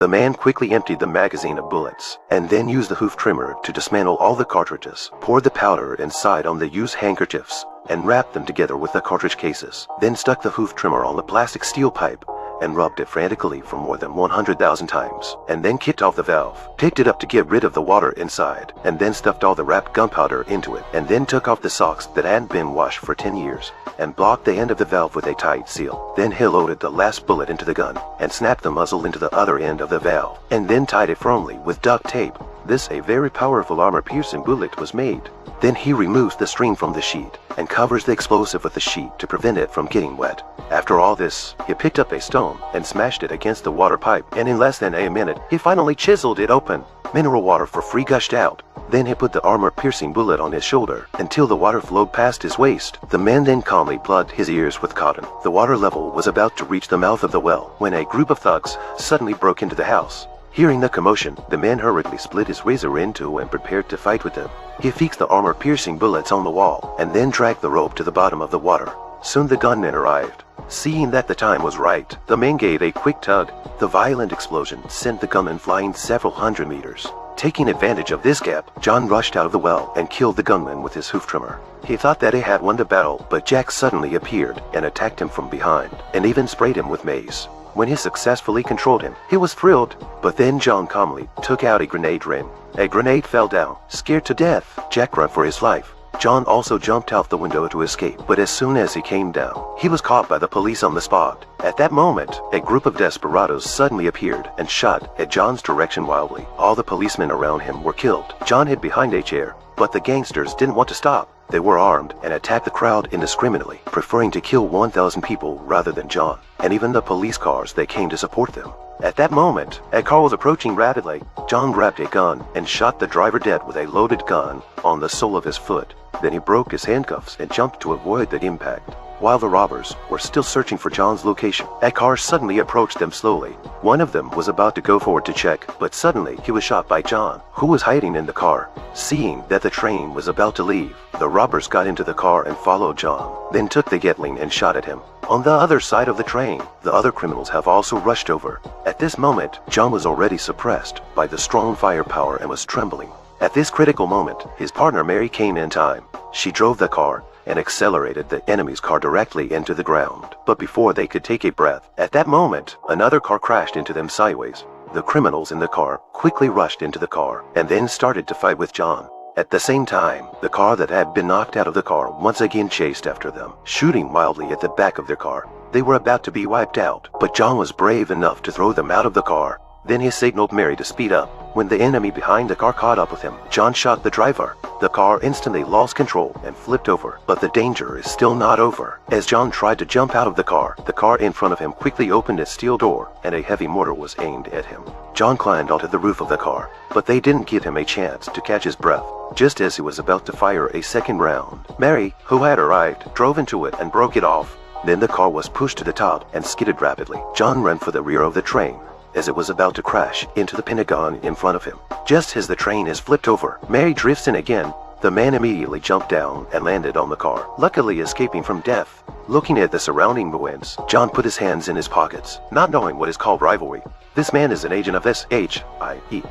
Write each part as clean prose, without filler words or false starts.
The man quickly emptied the magazine of bullets, and then used the hoof trimmer to dismantle all the cartridges, poured the powder inside on the used handkerchiefs, and wrapped them together with the cartridge cases, then stuck the hoof trimmer on the plastic steel pipe, and rubbed it frantically for more than 100,000 times, and then kicked off the valve, picked it up to get rid of the water inside, and then stuffed all the wrapped gunpowder into it, and then took off the socks that hadn't been washed for 10 years, and blocked the end of the valve with a tight seal. Then he loaded the last bullet into the gun, and snapped the muzzle into the other end of the valve, and then tied it firmly with duct tape. This a very powerful armor-piercing bullet was made. Then he removes the string from the sheet, and covers the explosive with the sheet to prevent it from getting wet. After all this, he picked up a stone and smashed it against the water pipe, and in less than a minute, he finally chiseled it open. Mineral water for free gushed out. Then he put the armor-piercing bullet on his shoulder until the water flowed past his waist. The man then calmly plugged his ears with cotton. The water level was about to reach the mouth of the well when a group of thugs suddenly broke into the house. Hearing the commotion, the man hurriedly split his razor in two and prepared to fight with them. He fixed the armor-piercing bullets on the wall and then dragged the rope to the bottom of the water. Soon the gunmen arrived. Seeing that the time was right, the men gave a quick tug. The violent explosion sent the gunmen flying several hundred meters. Taking advantage of this gap, John rushed out of the well and killed the gunman with his hoof trimmer. He thought that he had won the battle, but Jack suddenly appeared and attacked him from behind, and even sprayed him with mace. When he successfully controlled him, he was thrilled, but then John calmly took out a grenade ring. A grenade fell down. Scared to death, Jack ran for his life. John also jumped out the window to escape, but as soon as he came down, he was caught by the police on the spot. At that moment, a group of desperados suddenly appeared and shot at John's direction wildly. All the policemen around him were killed. John hid behind a chair, but the gangsters didn't want to stop. They were armed and attacked the crowd indiscriminately, preferring to kill 1,000 people rather than John, and even the police cars that came to support them. At that moment, a car was approaching rapidly. John grabbed a gun and shot the driver dead with a loaded gun on the sole of his foot. Then he broke his handcuffs and jumped to avoid the impact. While the robbers were still searching for John's location, a car suddenly approached them slowly. One of them was about to go forward to check, but suddenly he was shot by John, who was hiding in the car. Seeing that the train was about to leave, the robbers got into the car and followed John, then took the Gatling and shot at him. On the other side of the train, the other criminals have also rushed over. At this moment, John was already suppressed by the strong firepower and was trembling. At this critical moment, his partner Mary came in time. She drove the car and accelerated the enemy's car directly into the ground. But before they could take a breath, at that moment, another car crashed into them sideways. The criminals in the car quickly rushed into the car and then started to fight with John. At the same time, the car that had been knocked out of the car once again chased after them, shooting wildly at the back of their car. They were about to be wiped out, but John was brave enough to throw them out of the car. Then he signaled Mary to speed up. When the enemy behind the car caught up with him, John shot the driver. The car instantly lost control and flipped over, but the danger is still not over. As John tried to jump out of the car in front of him quickly opened its steel door, and a heavy mortar was aimed at him. John climbed onto the roof of the car, but they didn't give him a chance to catch his breath. Just as he was about to fire a second round, Mary, who had arrived, drove into it and broke it off. Then the car was pushed to the top and skidded rapidly. John ran for the rear of the train, as it was about to crash into the Pentagon in front of him. Just as the train is flipped over, Mary drifts in again. The man immediately jumped down and landed on the car, luckily escaping from death. Looking at the surrounding ruins, John put his hands in his pockets, not knowing what is called rivalry. This man is an agent of S-H-I-E-L-D,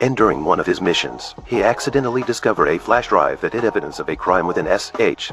and during one of his missions, he accidentally discovered a flash drive that hid evidence of a crime within S-H-I-E-L-D.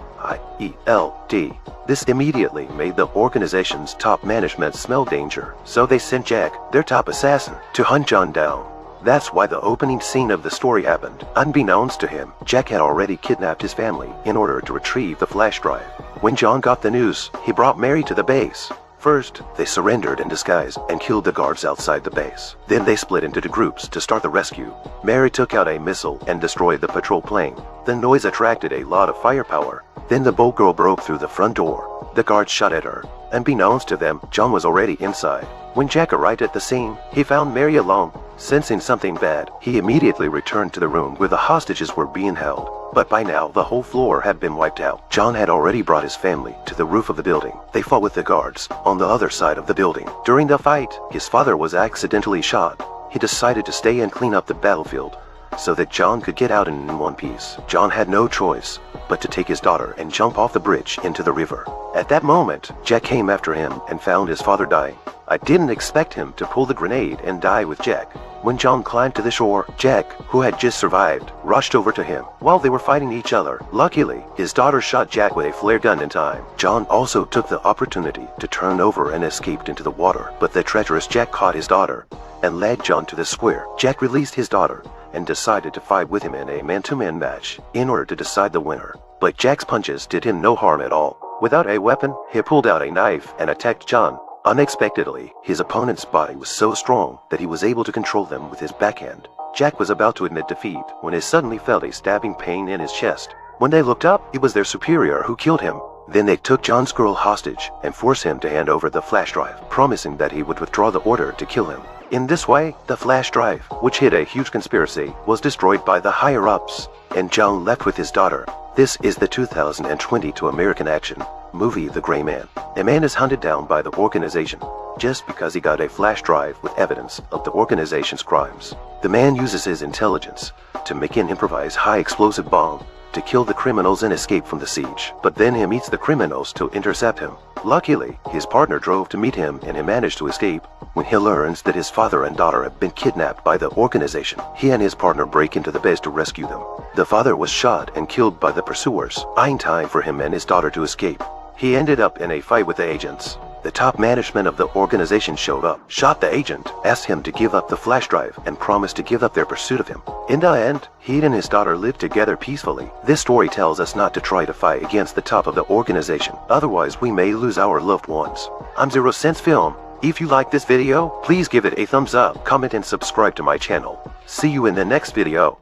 This immediately made the organization's top management smell danger, so they sent Jack, their top assassin, to hunt John down. That's why the opening scene of the story happened. Unbeknownst to him, Jack had already kidnapped his family in order to retrieve the flash drive. When John got the news, he brought Mary to the base. First, they surrendered in disguise and killed the guards outside the base. Then they split into two groups to start the rescue. Mary took out a missile and destroyed the patrol plane. The noise attracted a lot of firepower. Then the boat girl broke through the front door. The guards shot at her. Unbeknownst to them, John was already inside. When Jack arrived at the scene, he found Mary alone. Sensing something bad, he immediately returned to the room where the hostages were being held. But by now, the whole floor had been wiped out. John had already brought his family to the roof of the building. They fought with the guards on the other side of the building. During the fight, his father was accidentally shot. He decided to stay and clean up the battlefield. so that John could get out in one piece. John had no choice but to take his daughter and jump off the bridge into the river. At that moment, Jack came after him and found his father dying. I didn't expect him to pull the grenade and die with Jack. When John climbed to the shore, Jack, who had just survived, rushed over to him while they were fighting each other. Luckily, his daughter shot Jack with a flare gun in time. John also took the opportunity to turn over and escaped into the water, but the treacherous Jack caught his daughter and led John to the square. Jack released his daughter and decided to fight with him in a man-to-man match in order to decide the winner. But Jack's punches did him no harm at all. Without a weapon, he pulled out a knife and attacked John. Unexpectedly, his opponent's body was so strong that he was able to control them with his backhand. Jack was about to admit defeat when he suddenly felt a stabbing pain in his chest. When they looked up, it was their superior who killed him. Then they took John's girl hostage and forced him to hand over the flash drive, promising that he would withdraw the order to kill him. In this way, the flash drive, which hid a huge conspiracy, was destroyed by the higher-ups, and John left with his daughter. This is the 2022 American action movie The Gray Man. A man is hunted down by the organization just because he got a flash drive with evidence of the organization's crimes. The man uses his intelligence to make an improvised high-explosive bomb to kill the criminals and escape from the siege, but then he meets the criminals to intercept him. Luckily, his partner drove to meet him and he managed to escape. When he learns that his father and daughter have been kidnapped by the organization, he and his partner break into the base to rescue them. The father was shot and killed by the pursuers, buying time for him and his daughter to escape. He ended up in a fight with the agents. The top management of the organization showed up, shot the agent, asked him to give up the flash drive, and promised to give up their pursuit of him. In the end, he and his daughter lived together peacefully. This story tells us not to try to fight against the top of the organization, otherwise we may lose our loved ones. I'm Zero Sense Film. If you like this video, please give it a thumbs up, comment and subscribe to my channel. See you in the next video.